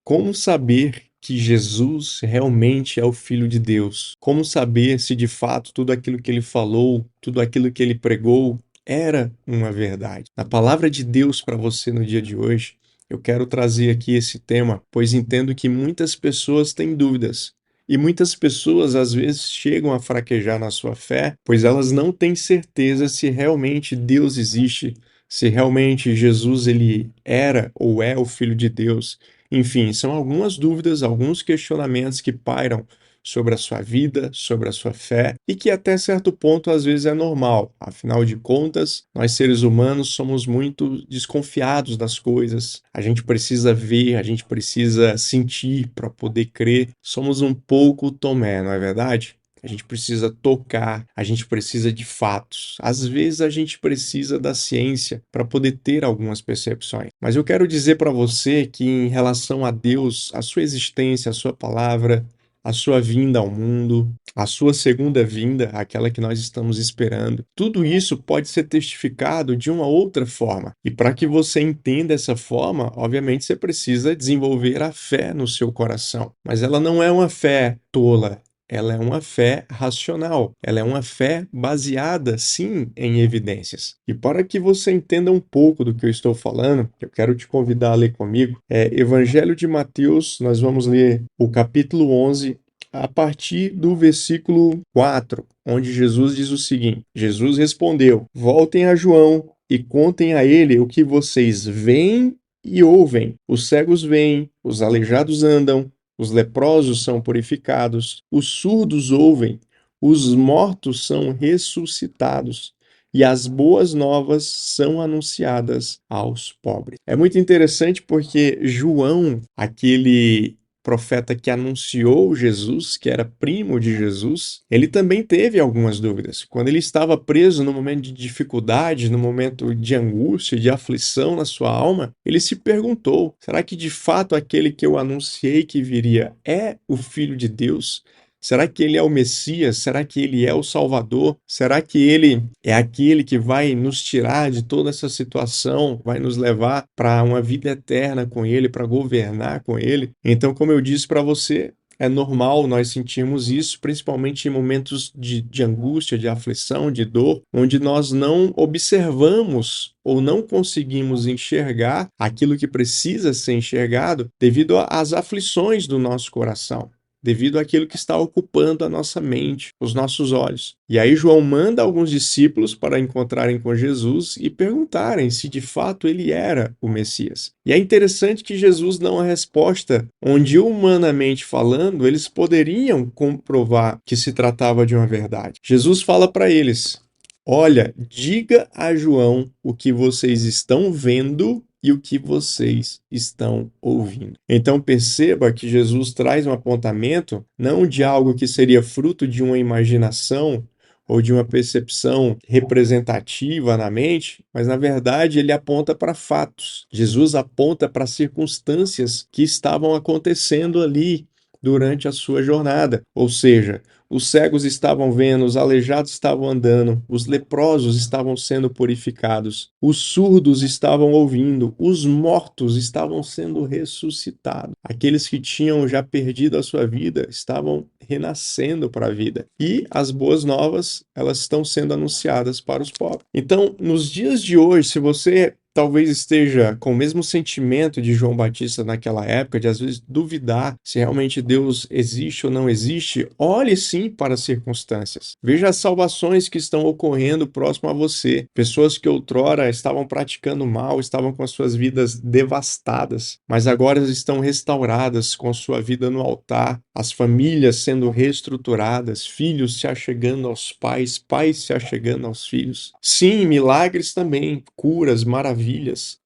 Como saber que Jesus realmente é o Filho de Deus? Como saber se de fato tudo aquilo que ele falou, tudo aquilo que ele pregou era uma verdade? Na palavra de Deus para você no dia de hoje, eu quero trazer aqui esse tema, pois entendo que muitas pessoas têm dúvidas. E muitas pessoas às vezes chegam a fraquejar na sua fé, pois elas não têm certeza se realmente Deus existe, se realmente Jesus ele era ou é o Filho de Deus. Enfim, são algumas dúvidas, alguns questionamentos que pairam sobre a sua vida, sobre a sua fé e que até certo ponto às vezes é normal. Afinal de contas, nós seres humanos somos muito desconfiados das coisas. A gente precisa ver, a gente precisa sentir para poder crer. Somos um pouco Tomé, não é verdade? A gente precisa tocar, a gente precisa de fatos. Às vezes a gente precisa da ciência para poder ter algumas percepções. Mas eu quero dizer para você que em relação a Deus, a sua existência, a sua palavra, a sua vinda ao mundo, a sua segunda vinda, aquela que nós estamos esperando, tudo isso pode ser testificado de uma outra forma. E para que você entenda essa forma, obviamente você precisa desenvolver a fé no seu coração. Mas ela não é uma fé tola. Ela é uma fé racional, ela é uma fé baseada, sim, em evidências. E para que você entenda um pouco do que eu estou falando, eu quero te convidar a ler comigo. Evangelho de Mateus, nós vamos ler o capítulo 11, a partir do versículo 4, onde Jesus diz o seguinte: Jesus respondeu: Voltem a João e contem a ele o que vocês veem e ouvem. Os cegos veem, os aleijados andam, os leprosos são purificados, os surdos ouvem, os mortos são ressuscitados e as boas novas são anunciadas aos pobres. É muito interessante porque João, aquele profeta que anunciou Jesus, que era primo de Jesus, ele também teve algumas dúvidas. Quando ele estava preso no momento de dificuldade, no momento de angústia, de aflição na sua alma, ele se perguntou: será que de fato aquele que eu anunciei que viria é o Filho de Deus? Será que ele é o Messias? Será que ele é o Salvador? Será que ele é aquele que vai nos tirar de toda essa situação, vai nos levar para uma vida eterna com ele, para governar com ele? Então, como eu disse para você, é normal nós sentirmos isso, principalmente em momentos de angústia, de aflição, de dor, onde nós não observamos ou não conseguimos enxergar aquilo que precisa ser enxergado devido às aflições do nosso coração, devido àquilo que está ocupando a nossa mente, os nossos olhos. E aí João manda alguns discípulos para encontrarem com Jesus e perguntarem se de fato ele era o Messias. E é interessante que Jesus dá uma resposta onde, humanamente falando, eles poderiam comprovar que se tratava de uma verdade. Jesus fala para eles: olha, diga a João o que vocês estão vendo e o que vocês estão ouvindo. Então perceba que Jesus traz um apontamento não de algo que seria fruto de uma imaginação ou de uma percepção representativa na mente, mas na verdade ele aponta para fatos. Jesus aponta para circunstâncias que estavam acontecendo ali durante a sua jornada. Ou seja, os cegos estavam vendo, os aleijados estavam andando, os leprosos estavam sendo purificados, os surdos estavam ouvindo, os mortos estavam sendo ressuscitados. Aqueles que tinham já perdido a sua vida estavam renascendo para a vida. E as boas novas, elas estão sendo anunciadas para os pobres. Então, nos dias de hoje, se você talvez esteja com o mesmo sentimento de João Batista naquela época, de às vezes duvidar se realmente Deus existe ou não existe, olhe sim para as circunstâncias. Veja as salvações que estão ocorrendo próximo a você. Pessoas que outrora estavam praticando mal, estavam com as suas vidas devastadas, mas agora estão restauradas com sua vida no altar. As famílias sendo reestruturadas, filhos se achegando aos pais, pais se achegando aos filhos. Sim, milagres também, curas, maravilhas.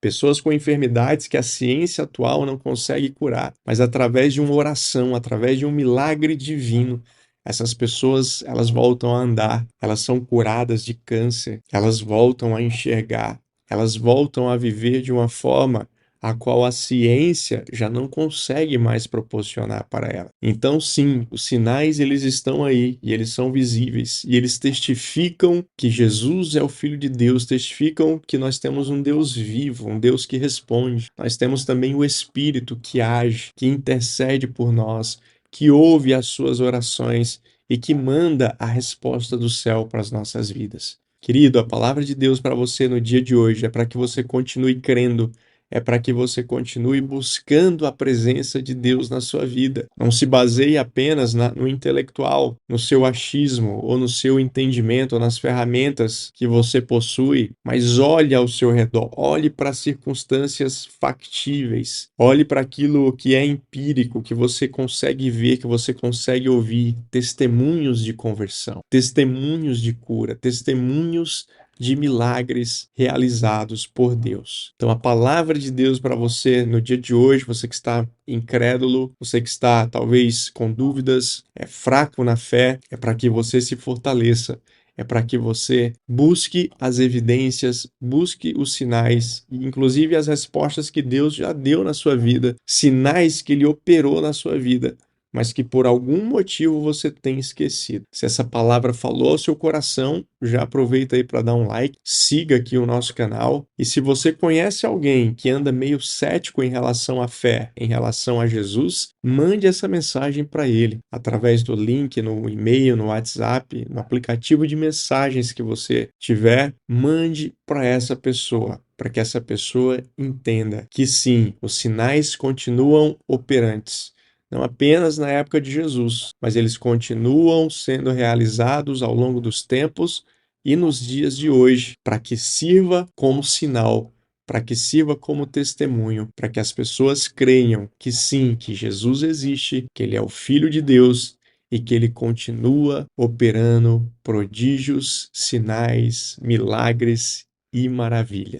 Pessoas com enfermidades que a ciência atual não consegue curar, mas através de uma oração, através de um milagre divino, essas pessoas, elas voltam a andar, elas são curadas de câncer, elas voltam a enxergar, elas voltam a viver de uma forma a qual a ciência já não consegue mais proporcionar para ela. Então, sim, os sinais eles estão aí e eles são visíveis e eles testificam que Jesus é o Filho de Deus, testificam que nós temos um Deus vivo, um Deus que responde. Nós temos também o Espírito que age, que intercede por nós, que ouve as suas orações e que manda a resposta do céu para as nossas vidas. Querido, a palavra de Deus para você no dia de hoje é para que você continue crendo, é para que você continue buscando a presença de Deus na sua vida. Não se baseie apenas no intelectual, no seu achismo ou no seu entendimento ou nas ferramentas que você possui, mas olhe ao seu redor, olhe para as circunstâncias factíveis, olhe para aquilo que é empírico, que você consegue ver, que você consegue ouvir, testemunhos de conversão, testemunhos de cura, testemunhos de milagres realizados por Deus. Então, a palavra de Deus para você no dia de hoje, você que está incrédulo, você que está talvez com dúvidas, é fraco na fé, é para que você se fortaleça, é para que você busque as evidências, busque os sinais, inclusive as respostas que Deus já deu na sua vida, sinais que Ele operou na sua vida, mas que por algum motivo você tem esquecido. Se essa palavra falou ao seu coração, já aproveita aí para dar um like, siga aqui o nosso canal, e se você conhece alguém que anda meio cético em relação à fé, em relação a Jesus, mande essa mensagem para ele, através do link no e-mail, no WhatsApp, no aplicativo de mensagens que você tiver, mande para essa pessoa, para que essa pessoa entenda que sim, os sinais continuam operantes, não apenas na época de Jesus, mas eles continuam sendo realizados ao longo dos tempos e nos dias de hoje, para que sirva como sinal, para que sirva como testemunho, para que as pessoas creiam que sim, que Jesus existe, que Ele é o Filho de Deus e que Ele continua operando prodígios, sinais, milagres e maravilhas.